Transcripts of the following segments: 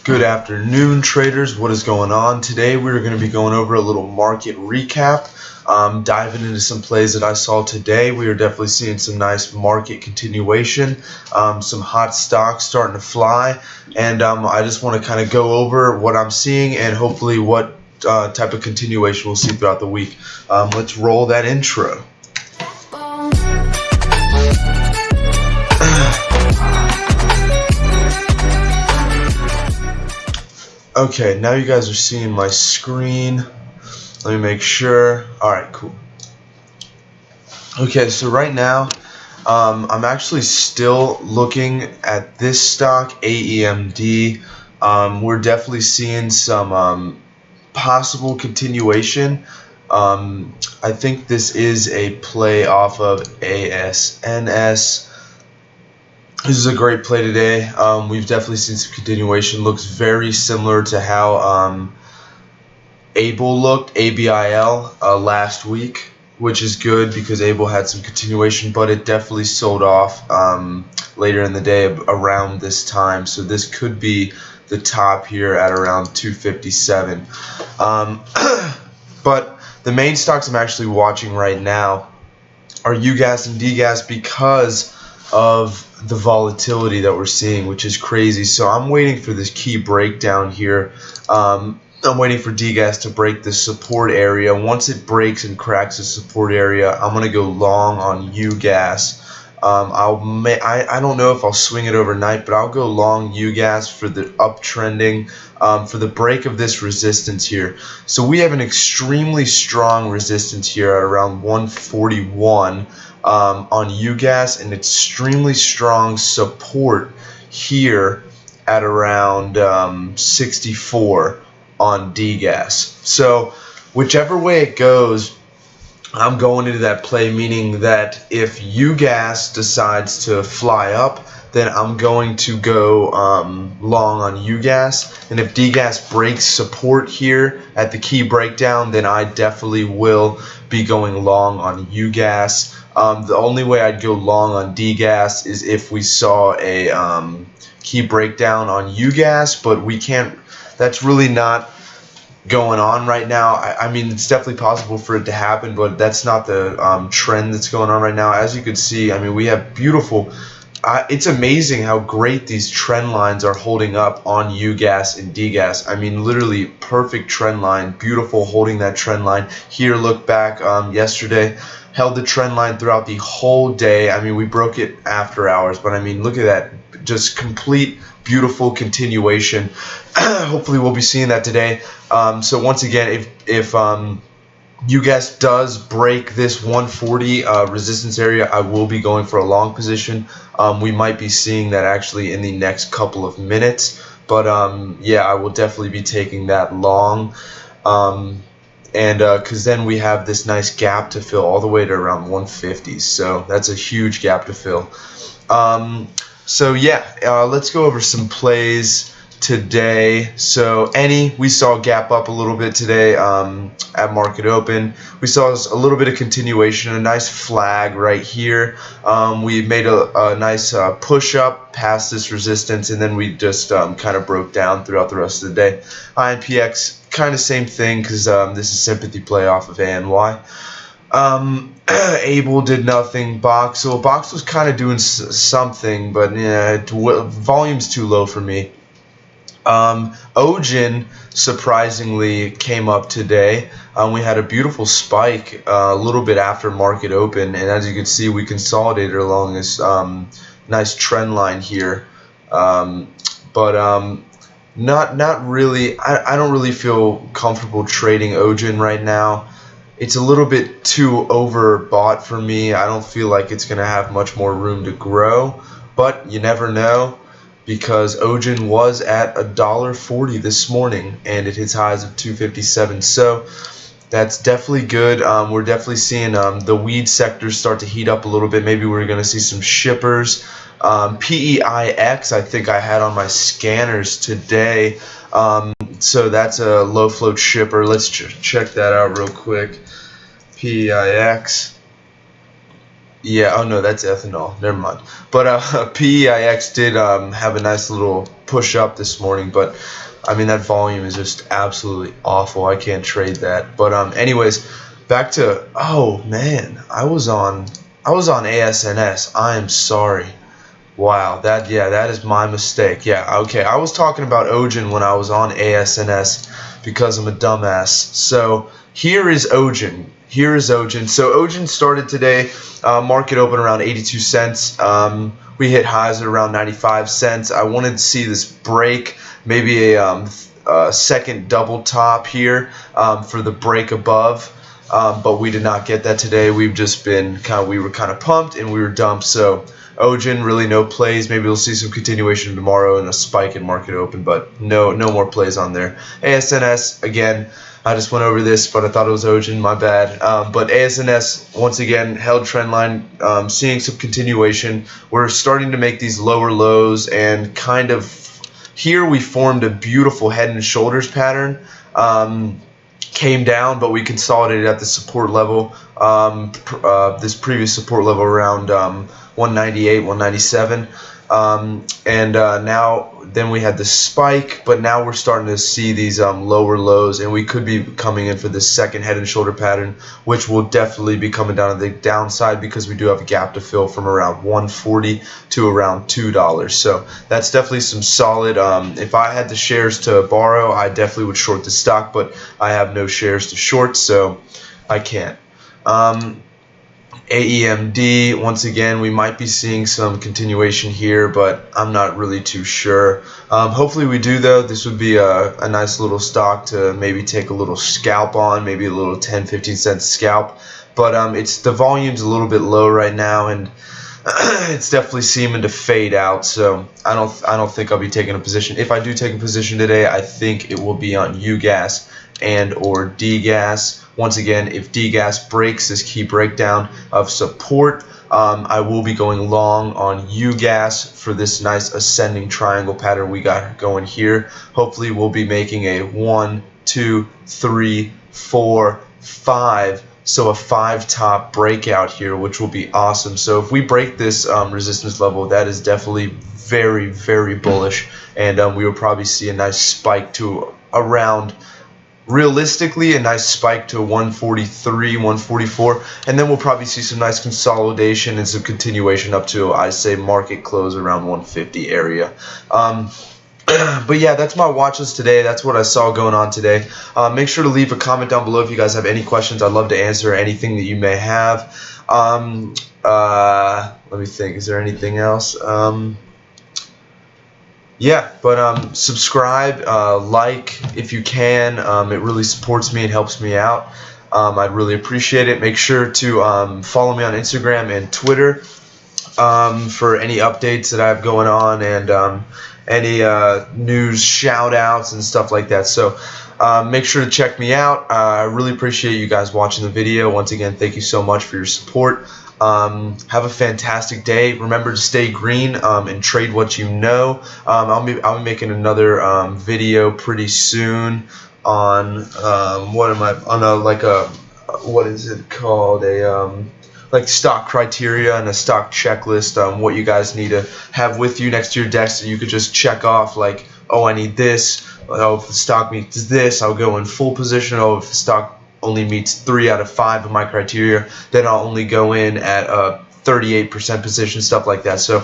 Good afternoon, traders. What is going on? Today we're going to be going over a little market recap, diving into some plays that I saw today. We are definitely seeing some nice market continuation, some hot stocks starting to fly, and I just want to kind of go over what I'm seeing and hopefully what type of continuation we'll see throughout the week. Let's roll that intro. Okay, now you guys are seeing my screen. Let me make sure. Alright, cool. Okay, so right now, I'm actually still looking at this stock, AEMD. We're definitely seeing some possible continuation. I think this is a play off of ASNS. This is a great play today. We've definitely seen some continuation. Looks very similar to how Able looked, ABIL, last week, which is good because Able had some continuation, but it definitely sold off later in the day around this time. So this could be the top here at around 257. But the main stocks I'm actually watching right now are UGAS and DGAS because of the volatility that we're seeing, which is crazy. So I'm waiting for this key breakdown here. I'm waiting for DGAS to break the support area. Once it breaks and cracks the support area, I'm going to go long on UGAS. I don't know if I'll swing it overnight, but I'll go long UGAS for the uptrending, for the break of this resistance here. So we have an extremely strong resistance here at around 141 on UGAS, and extremely strong support here at around 64 on DGAS. So whichever way it goes, I'm going into that play, meaning that if UGAS decides to fly up, then I'm going to go long on UGAS. And if DGAS breaks support here at the key breakdown, then I definitely will be going long on UGAS. The only way I'd go long on DGAS is if we saw a key breakdown on UGAS, but we can't. That's really not going on right now. I mean, it's definitely possible for it to happen, but that's not the trend that's going on right now. As you can see, I mean, we have beautiful. It's amazing how great these trend lines are holding up on UGAS and DGAS. I mean, literally perfect trend line, beautiful, holding that trend line. Here, look back yesterday, held the trend line throughout the whole day. I mean, we broke it after hours, but I mean, look at that, just complete beautiful continuation. Hopefully we'll be seeing that today. So once again, if UGAS does break this 140 resistance area, I will be going for a long position. We might be seeing that actually in the next couple of minutes, but yeah, I will definitely be taking that long, and because then we have this nice gap to fill all the way to around 150, so that's a huge gap to fill. So yeah, let's go over some plays today. So we saw gap up a little bit today at market open. We saw a little bit of continuation, a nice flag right here. We made a nice push up past this resistance, and then we just kind of broke down throughout the rest of the day. INPX, kind of same thing, because this is sympathy play off of ANY. Able did nothing. Box was kind of doing something, but yeah, volume's too low for me. Ojin surprisingly came up today. We had a beautiful spike a little bit after market open, and as you can see, we consolidated along this nice trend line here. But not really. I don't really feel comfortable trading Ojin right now. It's a little bit too overbought for me. I don't feel like it's going to have much more room to grow, but you never know, because Ojin was at $1.40 this morning, and it hits highs of 257. So that's definitely good. We're definitely seeing the weed sector start to heat up a little bit. Maybe we're going to see some shippers. PEIX, I think I had on my scanners today. So that's a low float shipper. Let's check that out real quick. PEIX. Yeah, oh no, that's ethanol. Never mind. But PEIX did have a nice little push up this morning, but I mean that volume is just absolutely awful. I can't trade that. But anyways, back to, oh man, I was on ASNS. I am sorry. Wow, that is my mistake. Yeah, okay. I was talking about Ojin when I was on ASNS because I'm a dumbass. So here is Ojin. So Ojin started today. Market open around 82 cents. We hit highs at around 95 cents. I wanted to see this break, maybe a second double top here for the break above. But we did not get that today. We've just been we were kind of pumped and we were dumped. So Ojin, really no plays. Maybe we'll see some continuation tomorrow and a spike in market open, but no more plays on there. ASNS, again, I just went over this, but I thought it was Ojin, my bad. But ASNS, once again, held trend line, seeing some continuation. We're starting to make these lower lows, and kind of here we formed a beautiful head and shoulders pattern. Came down, but we consolidated at the support level, this previous support level around 198, 197, and now then we had the spike, but now we're starting to see these lower lows, and we could be coming in for this second head and shoulder pattern, which will definitely be coming down to the downside because we do have a gap to fill from around 140 to around $2. So that's definitely some solid. If I had the shares to borrow, I definitely would short the stock, but I have no shares to short, so I can't. AEMD, once again, we might be seeing some continuation here, but I'm not really too sure. Hopefully we do, though. This would be a nice little stock to maybe take a little scalp on, maybe a little 10-15 cent scalp. But it's the volume's a little bit low right now, and it's definitely seeming to fade out. So I don't think I'll be taking a position. If I do take a position today, I think it will be on UGAS and or DGAS. Once again, if DGAS breaks this key breakdown of support, I will be going long on UGAS for this nice ascending triangle pattern we got going here. Hopefully we'll be making a 1, 2, 3, 4, 5. So a 5 top breakout here, which will be awesome. So if we break this resistance level, that is definitely very, very bullish, and we will probably see a nice spike to around, realistically, a nice spike to 143, 144, and then we'll probably see some nice consolidation and some continuation up to, I say, market close around 150 area. But yeah, that's my watch list today. That's what I saw going on today. Make sure to leave a comment down below if you guys have any questions. I'd love to answer anything that you may have. Let me think. Is there anything else? Yeah, but subscribe, like if you can. It really supports me and helps me out. I'd really appreciate it. Make sure to follow me on Instagram and Twitter for any updates that I have going on, and any news shout outs and stuff like that. So make sure to check me out. I really appreciate you guys watching the video. Once again, thank you so much for your support. Have a fantastic day. Remember to stay green and trade what you know. I'll be making another video pretty soon on what is it called, like stock criteria and a stock checklist, what you guys need to have with you next to your desk, so you could just check off, like, oh, I need this. Oh, if the stock meets this, I'll go in full position. Oh, if the stock only meets 3 out of 5 of my criteria, then I'll only go in at a 38% position, stuff like that. So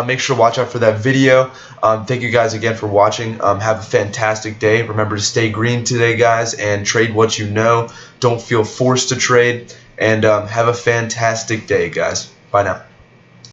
make sure to watch out for that video. Thank you guys again for watching. Have a fantastic day. Remember to stay green today, guys, and trade what you know. Don't feel forced to trade, and have a fantastic day, guys. Bye now.